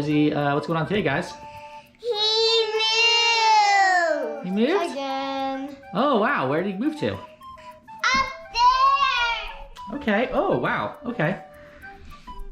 Where's he, what's going on today, guys? He moved! He moved? Again. Oh, wow. Where did he move to? Up there! Okay. Oh, wow. Okay.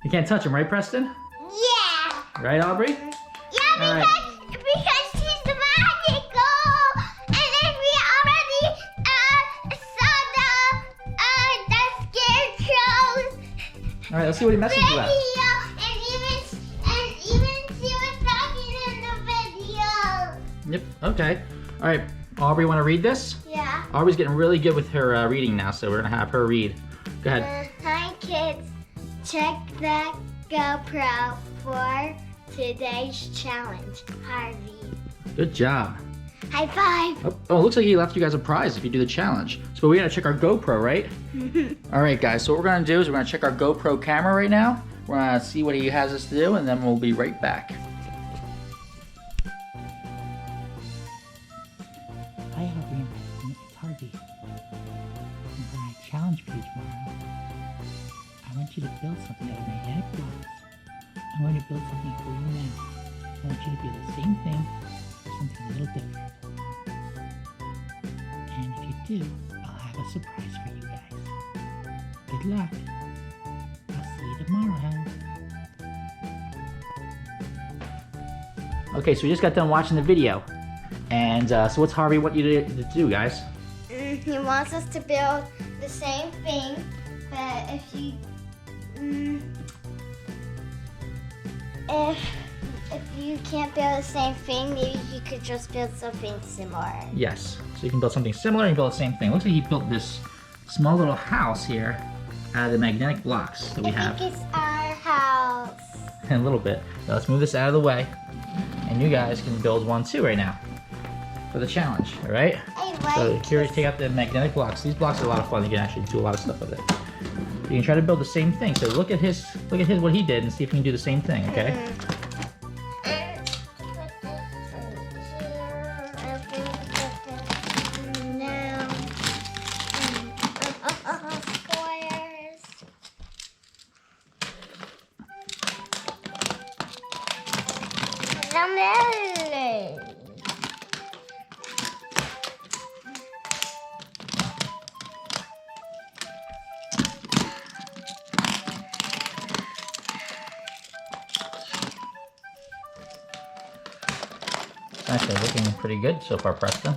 You can't touch him, right, Preston? Yeah! Right, Aubrey? Yeah, All right. because he's magical! And then we already saw the scarecrows All right, let's see what he messaged you video, at. and even she was talking in the video. Yep. Okay. All right. Aubrey, want to read this? Yeah. Aubrey's getting really good with her reading now, so we're going to have her read. Go ahead. Hi kids, check the GoPro for today's challenge, Harvey. Good job. High five. Oh, it looks like he left you guys a prize if you do the challenge. So we got to check our GoPro, right? All right, guys. So what we're going to do is we're going to check our GoPro camera right now. We're going to see what he has us to do, and then we'll be right back. Hi, Aubrey and Preston. It's Harvey. I'm going to challenge for you tomorrow. I want you to build something out of magnetic blocks. I'm going to build something for you now. I want you to do the same thing or something a little different. And if you do, I'll have a surprise for you guys. Good luck. I'll see you tomorrow. Okay, so we just got done watching the video. And so what's Harvey want you to do, guys? He wants us to build the same thing, but if you can't build the same thing, maybe you could just build something similar. Yes. So you can build something similar and you build the same thing. Looks like he built this small little house here out of the magnetic blocks that we have. I think it's our house. In a little bit. Now let's move this out of the way. And you guys can build one too right now for the challenge, all right? So here, take out the magnetic blocks. These blocks are a lot of fun. You can actually do a lot of stuff with it. You can try to build the same thing. So look at what he did and see if you can do the same thing, okay? Actually looking pretty good so far, Preston.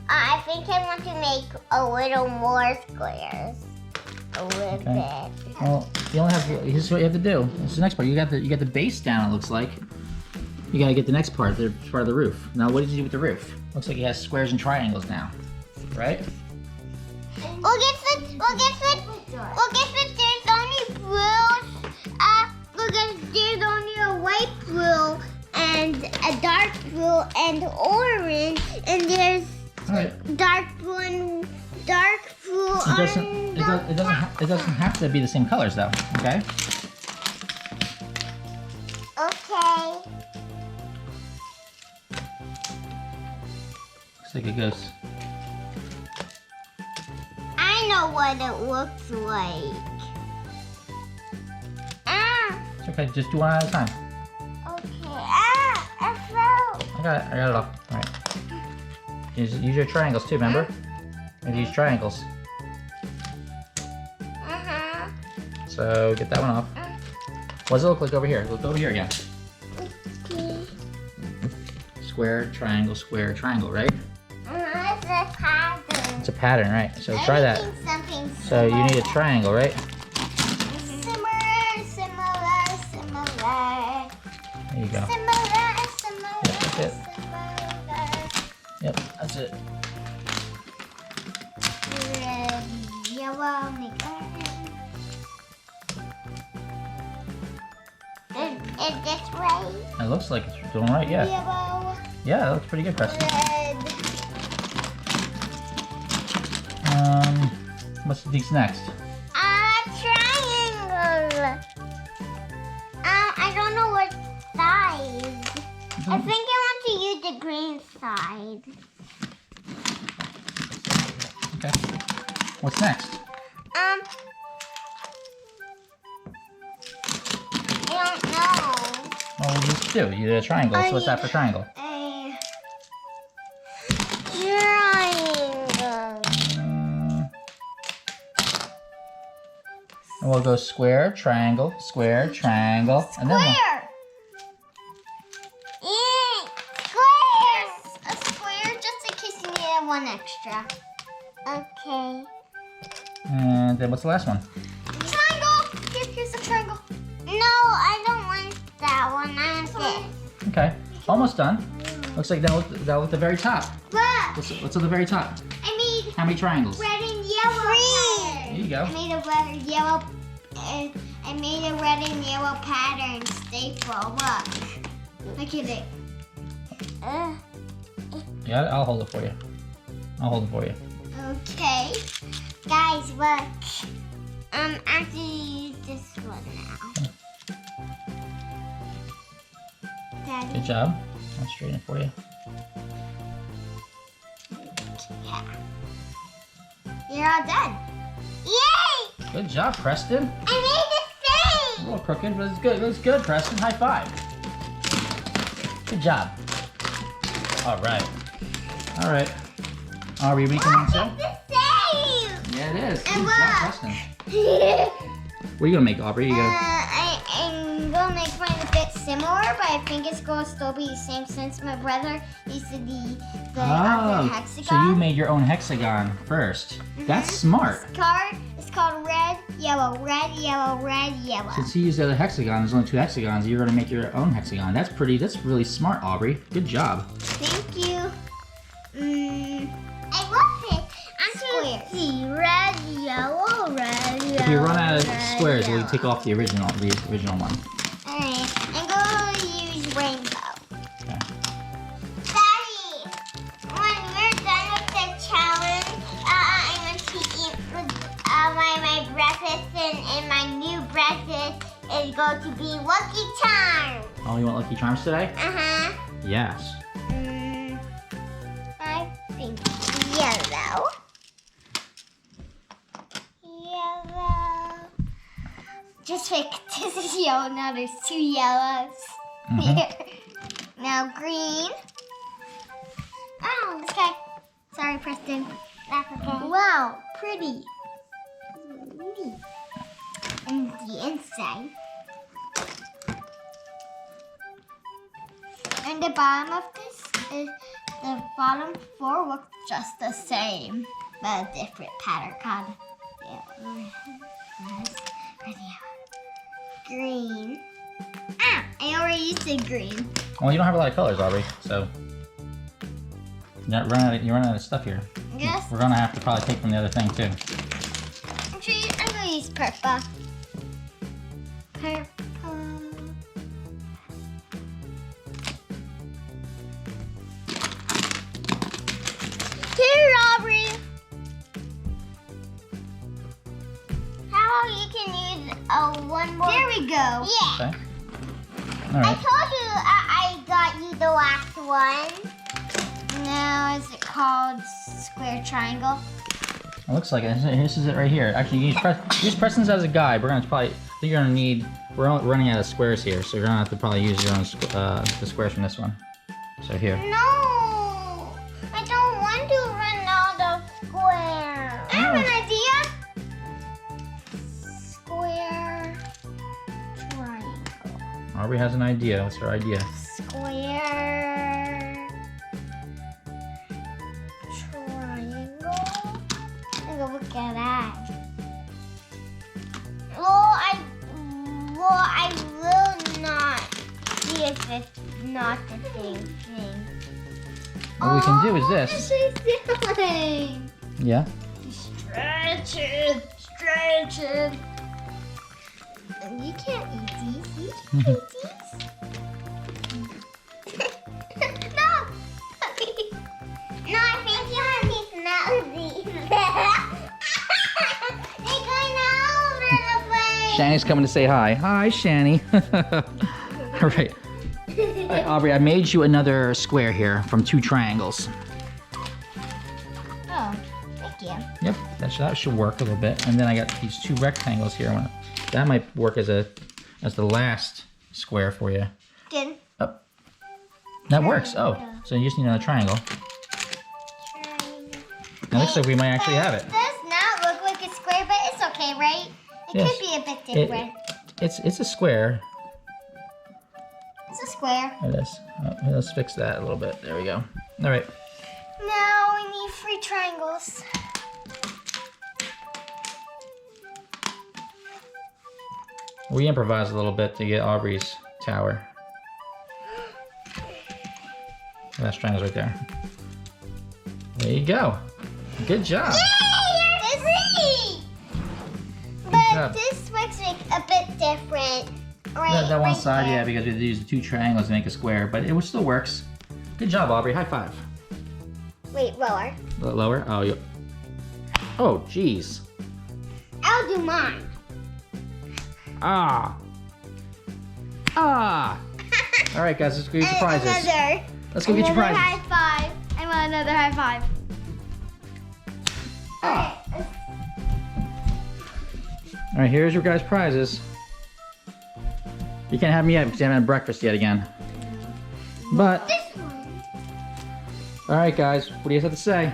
I think I want to make a little more squares. A little bit. Well, you only have. Here's what you have to do. This is the next part. You got the base down. It looks like. You gotta get the next part. The part of the roof. Now, what did you do with the roof? Looks like he has squares and triangles now, right? Well, guess what? There's only blues. There's only a white blue and a dark blue and orange, and there's dark blue and dark blue. It doesn't have to be the same colors though. Okay. Okay. Looks like it goes. I know what it looks like. It's okay. Just do one at a time. Okay. I fell. I got it all. All right. Use your triangles too. Remember? And use triangles. So get that one off. What does it look like over here? Look over here again. Okay. Square, triangle, right? It's a pattern. It's a pattern, right? So try that. So you need a triangle, right? Similar. There you go. Similar. Yep, that's it. Yep, that's it. Red, yellow, make orange. Is this right? It looks like it's doing right, yeah. Yellow. Yeah, that looks pretty good, Preston. Red. What's next? Triangle. I don't know what size. I think I want to use the green side. Okay. What's next? I don't know. Well, we'll just do. You did a triangle. So what's that for triangle? A triangle. And we'll go square, triangle, square, triangle, and then we'll... Square. Yeah, square. A square, just in case you need one extra. Okay. And then what's the last one? Triangle. Here's the triangle. No, I don't want that one. I want this. Okay. Almost done. Looks like that was the very top. Look. What's at the very top? I made How many triangles? red and yellow. There you go. I made a red and yellow. I made a red and yellow pattern staple. Look at it. Yeah, I'll hold it for you. I'll hold it for you. Okay, guys, look. I have to use this one now. Daddy. Good job. I'll straighten it for you. Yeah. You're all done. Yay! Good job, Preston. I made the A same. little crooked, but it's good. It looks good, Preston. High five. Good job. All right. All right. Are we making one too? It's the same. Yeah, it is. Good And job, look. Preston. What are you gonna make, Aubrey? You gonna... I'm gonna make mine a bit similar, but I think it's gonna still be the same since my brother used to be the other hexagon. So you made your own hexagon first. That's smart. This card is called red, yellow, red, yellow, red, yellow. Since he used the other hexagon, there's only 2 hexagons. You're gonna make your own hexagon. That's really smart, Aubrey. Good job. Thank you. I love it. I'm square. See, red, yellow, red, yellow. If you run out of red, squares, yellow. we'll take off the original one. Alright, I'm going to use rainbow. Okay. Daddy, when we're done with the challenge, I'm going to eat my breakfast, and my new breakfast is going to be Lucky Charms. Oh, you want Lucky Charms today? Uh-huh. Yes. I think yellow. Yellow. Just pick, this is yellow, now there's 2 yellows. Here. Now green. Oh, okay. Sorry, Preston. That's okay. Wow, pretty. And the inside. And the bottom of this is the bottom 4 look just the same, but a different pattern called green. Ah, I already used the green. Well, you don't have a lot of colors, Aubrey, so you're running out of stuff here. Yes. We're gonna have to probably take from the other thing too. Actually, I'm gonna use purple. Purple. Here, Aubrey. How about you can use one more? There we go. Yeah. Okay. All I right. told you I got you the last one. Now, is it called square triangle? It looks like it. This is it right here. Actually, use Preston's as a guide. We're gonna probably. I think you're gonna need. We're running out of squares here, so you're gonna have to probably use your own the squares from this one. So here. No, I don't want to run out of square. I have an idea. Square triangle. Aubrey has an idea. What's her idea? Square triangle. Look at that. I will not see if it's not the same thing. What we can do is this. What is doing? Yeah. Stretch it. You can't eat these. You can't eat these. No. No, I think you want me to smell these. They're going all over the place. Shani's coming to say hi. Hi, Shani. All right. All right, Aubrey, I made you another square here from 2 triangles. Oh, thank you. Yep, that should work a little bit. And then I got these 2 rectangles here. That might work as the last square for you. Good. Oh, that works. Oh, so you just need another triangle. It looks like we might actually have it. It does not look like a square, but it's okay, right? It Yes. could be a bit different. It's a square. It's a square. It is. Let's fix that a little bit. There we go. All right. Now we need 3 triangles. We improvised a little bit to get Aubrey's tower. Last triangle's right there. There you go. Good job. Yay! But this looks like a bit different. Right, That one right side, there. yeah, because we had to use the 2 triangles to make a square, but it still works. Good job, Aubrey. High five. Wait, lower. A little lower. Oh, you. Oh, jeez. I'll do mine. Ah. Ah. All right, guys, let's go get your prizes. Let's go get your prizes. High five. I want another high five. Ah. All right, here's your guys' prizes. You can't have them yet because you haven't had breakfast yet again. But, This one. all right, guys, what do you guys have to say?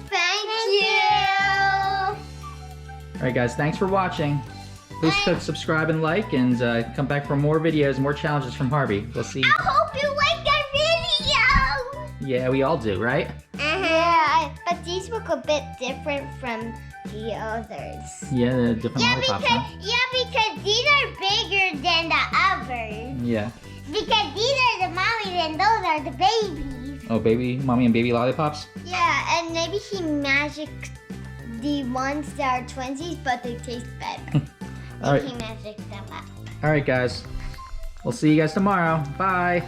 Thank you. All right, guys, thanks for watching. Please click subscribe and like, and come back for more videos, more challenges from Harvey. We'll see. I hope you like our video. Yeah, we all do, right? Yeah, but these look a bit different from the others. Yeah, the different lollipops, huh? Because these are bigger than the others. Yeah. Because these are the mommies and those are the babies. Oh, baby, mommy and baby lollipops? Yeah, and maybe he magicked the ones that are twinsies, but they taste better. All right. He magicked them up. All right, guys. We'll see you guys tomorrow. Bye.